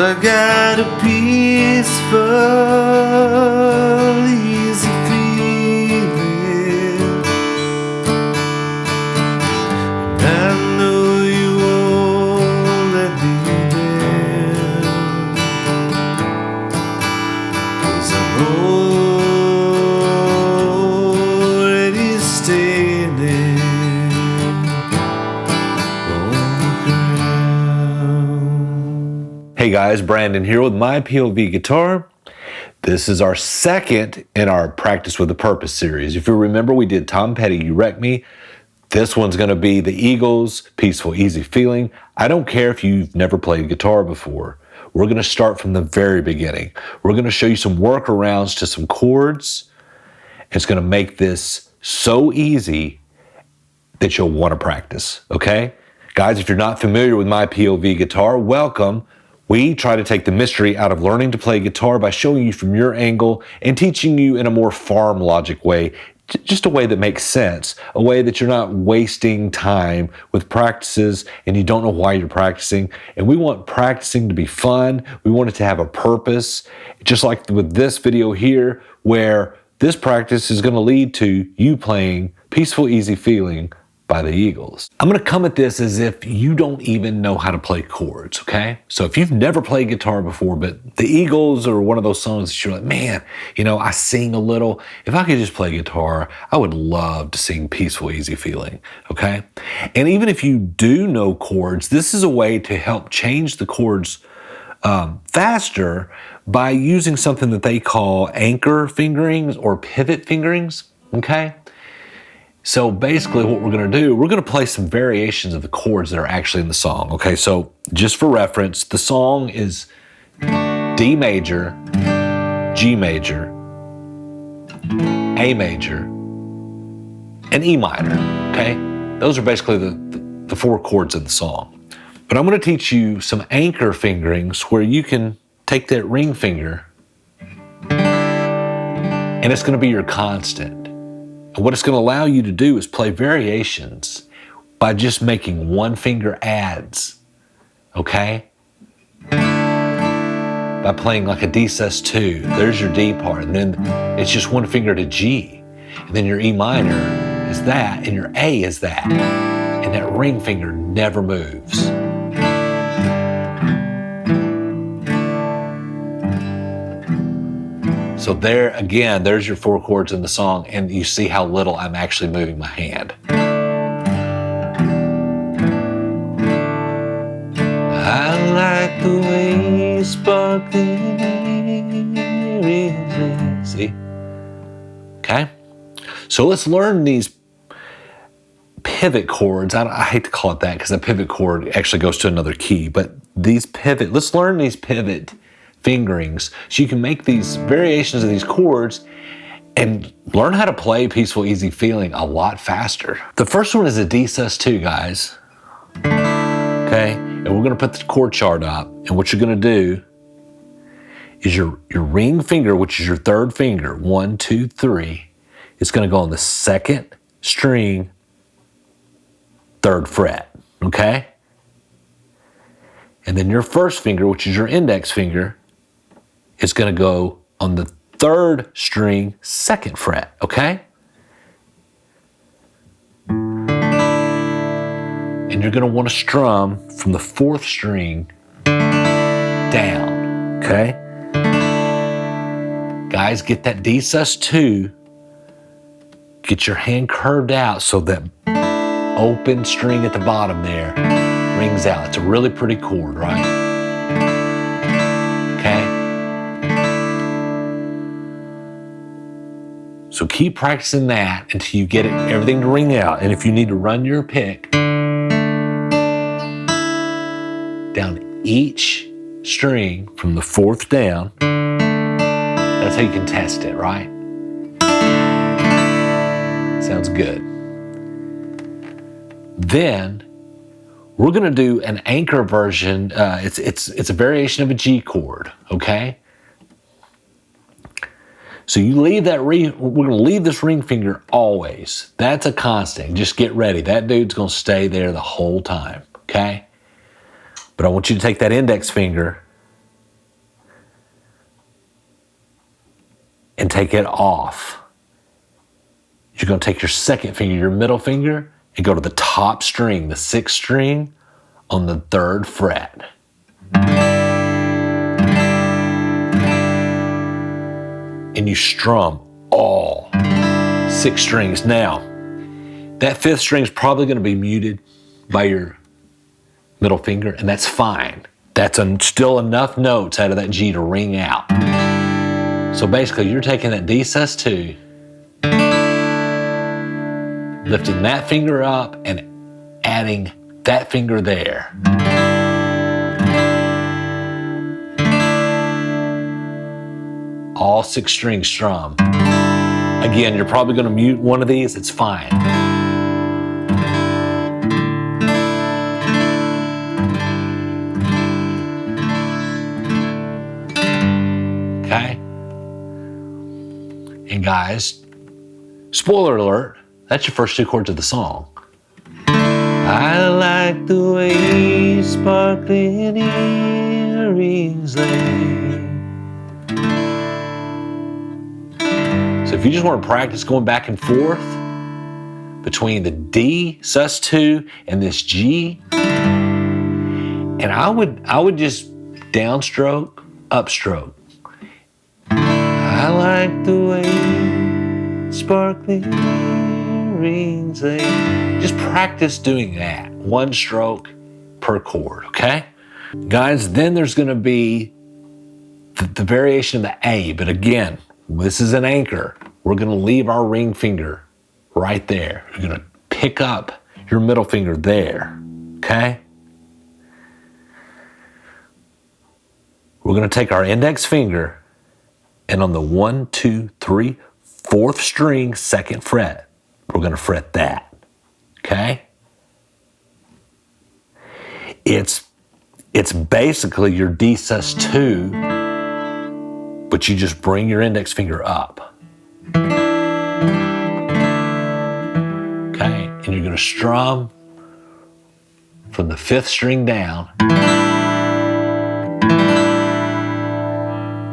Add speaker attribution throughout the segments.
Speaker 1: I got a peaceful, easy feeling. I know you won't let me down, 'cause I'm already standing on the ground.
Speaker 2: Hey guys, Brandon here with MyPOVGuitar. This is our second in our Practice with a Purpose series. If you remember, we did Tom Petty, You Wreck Me. This one's gonna be the Eagles, Peaceful, Easy Feeling. I don't care if you've never played guitar before. We're gonna start from the very beginning. We're gonna show you some workarounds to some chords. It's gonna make this so easy that you'll wanna practice, okay? Guys, if you're not familiar with MyPOVGuitar, welcome. We try to take the mystery out of learning to play guitar by showing you from your angle and teaching you in a more farm logic way, just a way that makes sense, a way that you're not wasting time with practices and you don't know why you're practicing. And we want practicing to be fun. We want it to have a purpose, just like with this video here, where this practice is going to lead to you playing Peaceful, Easy Feeling by the Eagles. I'm gonna come at this as if you don't even know how to play chords, okay? So if you've never played guitar before, but the Eagles are one of those songs that you're like, man, you know, I sing a little. If I could just play guitar, I would love to sing Peaceful, Easy Feeling, okay? And even if you do know chords, this is a way to help change the chords faster by using something that they call anchor fingerings or pivot fingerings, okay? So basically what we're going to do, we're going to play some variations of the chords that are actually in the song. Okay, so just for reference, the song is D major, G major, A major, and E minor, okay? Those are basically the four chords of the song. But I'm going to teach you some anchor fingerings where you can take that ring finger and it's going to be your constant. And what it's going to allow you to do is play variations by just making one finger adds, okay? By playing like a D sus2, there's your D part, and then it's just one finger to G. And then your E minor is that, and your A is that. And that ring finger never moves. So there, again, there's your four chords in the song, and you see how little I'm actually moving my hand. I like the way you spark the air. See? Okay? So let's learn these pivot chords. I hate to call it that because a pivot chord actually goes to another key, but these pivot, let's learn these pivot fingerings so you can make these variations of these chords and learn how to play Peaceful, Easy Feeling a lot faster. The first one is a D sus2, guys. Okay, and we're gonna put the chord chart up, and what you're gonna do is your ring finger, which is your third finger, 1, 2, 3, it's gonna go on the second string, third fret, okay? And then your first finger, which is your index finger, it's gonna go on the third string, second fret, okay? And you're gonna wanna strum from the fourth string down, okay? Guys, get that D sus2, get your hand curved out so that open string at the bottom there rings out. It's a really pretty chord, right? Okay? So keep practicing that until you get everything to ring out. And if you need to run your pick down each string from the fourth down, that's how you can test it, right? Sounds good. Then we're gonna do an anchor version. It's a variation of a G chord, okay? So you leave that we're gonna leave this ring finger always. That's a constant. Just get ready. That dude's gonna stay there the whole time, okay? But I want you to take that index finger and take it off. You're going to take your second finger, your middle finger, and go to the top string, the 6th string on the 3rd fret. And you strum all 6 strings. Now, that 5th string is probably going to be muted by your middle finger, and that's fine. That's still enough notes out of that G to ring out. So basically, you're taking that D sus2, lifting that finger up and adding that finger there. All 6 strings strum. Again, you're probably going to mute one of these. It's fine. Okay? And guys, spoiler alert, that's your first 2 chords of the song. I like the way sparkling earrings lay. So if you just want to practice going back and forth between the D sus2 and this G, and I would just downstroke, upstroke. I like the way sparkling earrings lay. Just practice doing that, 1 stroke per chord, okay? Guys, then there's going to be the variation of the A, but again, this is an anchor. We're going to leave our ring finger right there. You're going to pick up your middle finger there, okay? We're going to take our index finger and on the 1, 2, 3, 4th string, 2nd fret, we're going to fret that, okay? It's basically your D sus2, but you just bring your index finger up. Okay, and you're going to strum from the 5th string down.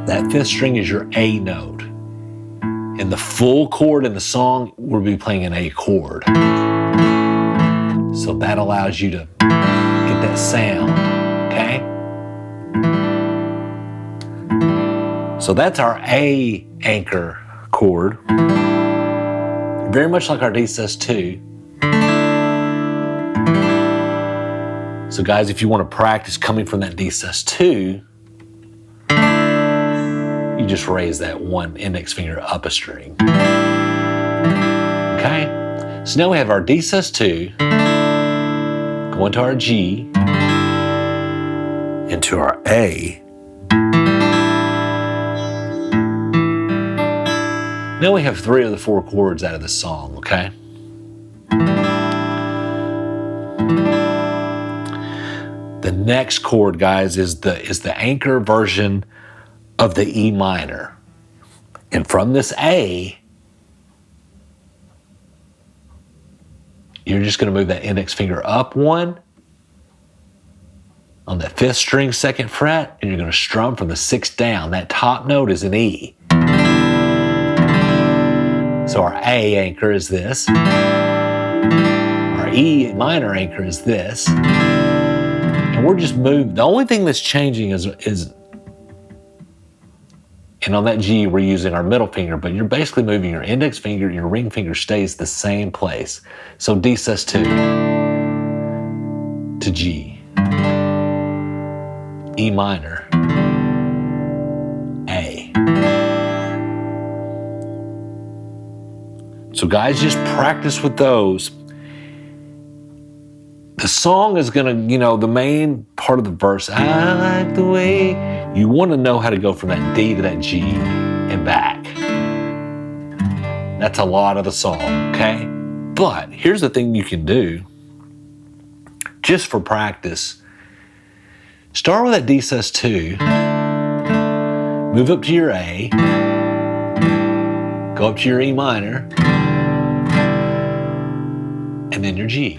Speaker 2: That 5th string is your A note. And the full chord in the song, we'll be playing an A chord. So that allows you to get that sound, okay? So that's our A anchor chord. Very much like our D sus2. So guys, if you want to practice coming from that D sus2, you just raise that 1 index finger up a string. Okay? So now we have our D sus2, going to our G, into our A. Now we have 3 of the 4 chords out of the song, okay? The next chord, guys, is the anchor version of the E minor. And from this A, you're just going to move that index finger up 1 on that 5th string, 2nd fret, and you're going to strum from the 6th down. That top note is an E. So our A anchor is this. Our E minor anchor is this. And we're just moving. The only thing that's changing is and on that G, we're using our middle finger, but you're basically moving your index finger, your ring finger stays the same place. So D sus2 to G, E minor, A. So guys, just practice with those. The song is gonna, the main part of the verse, I like the way, you wanna know how to go from that D to that G and back. That's a lot of the song, okay? But here's the thing you can do, just for practice. Start with that D sus2, move up to your A, go up to your E minor, and then your G.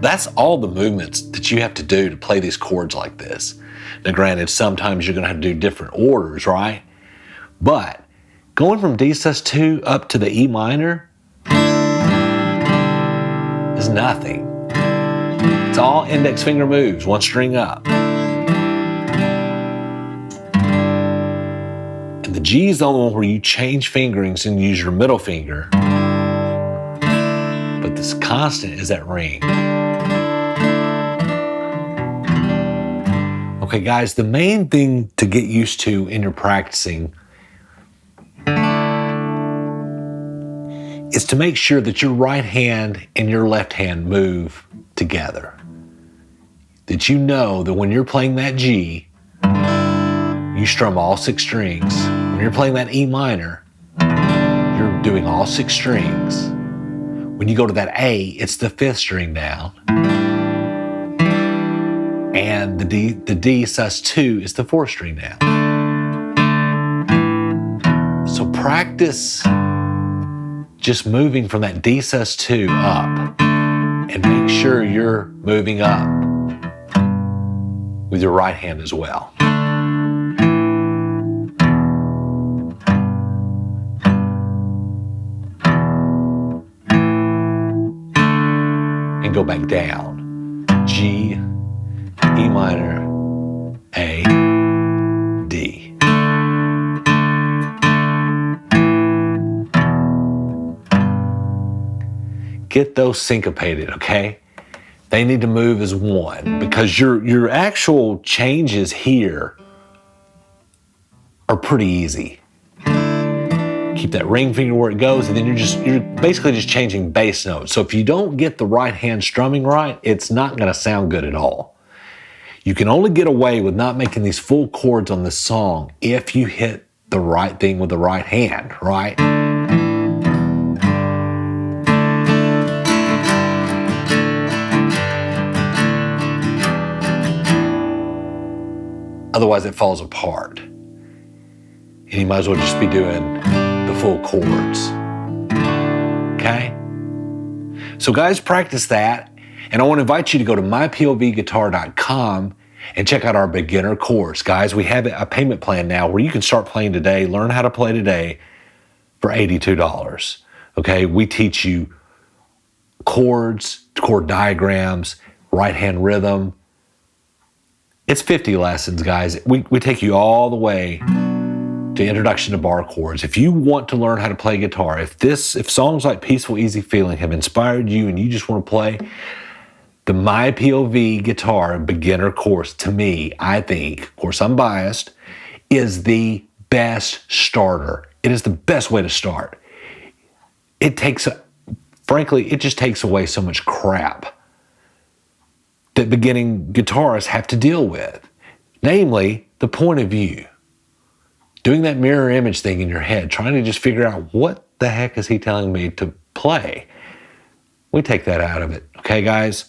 Speaker 2: that's all the movements that you have to do to play these chords like this. Now granted, sometimes you're gonna have to do different orders, right? But going from D sus2 up to the E minor is nothing. It's all index finger moves, one string up. And the G is the only one where you change fingerings and use your middle finger. But this constant is that ring. Okay, guys, the main thing to get used to in your practicing is to make sure that your right hand and your left hand move together. That you know that when you're playing that G, you strum all 6 strings. When you're playing that E minor, you're doing all 6 strings. When you go to that A, it's the 5th string down. And the D sus2 is the 4th string down. So practice just moving from that D sus2 up and make sure you're moving up with your right hand as well. And go back down. G, E minor, A, D. Get those syncopated, okay? They need to move as one because your actual changes here are pretty easy. Keep that ring finger where it goes, and then you're basically just changing bass notes. So if you don't get the right hand strumming right, it's not gonna sound good at all. You can only get away with not making these full chords on this song if you hit the right thing with the right hand, right? Otherwise it falls apart. And you might as well just be doing the full chords, okay? So guys, practice that. And I want to invite you to go to MyPOVGuitar.com and check out our beginner course. Guys, we have a payment plan now where you can start playing today, learn how to play today for $82, okay? We teach you chords, chord diagrams, right hand rhythm. It's 50 lessons, guys. We take you all the way to introduction to bar chords. If you want to learn how to play guitar, if songs like Peaceful Easy Feeling have inspired you and you just want to play, the MyPOVGuitar beginner course, to me, I think, of course I'm biased, is the best starter. It is the best way to start. Frankly, it just takes away so much crap that beginning guitarists have to deal with. Namely, the point of view. Doing that mirror image thing in your head, trying to just figure out what the heck is he telling me to play. We take that out of it, okay guys?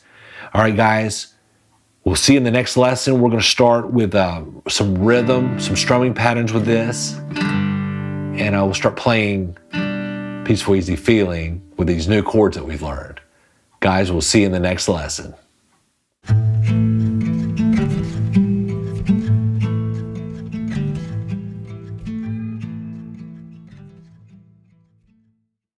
Speaker 2: All right, guys, we'll see you in the next lesson. We're gonna start with some rhythm, some strumming patterns with this, and we'll start playing Peaceful Easy Feeling with these new chords that we've learned. Guys, we'll see you in the next lesson.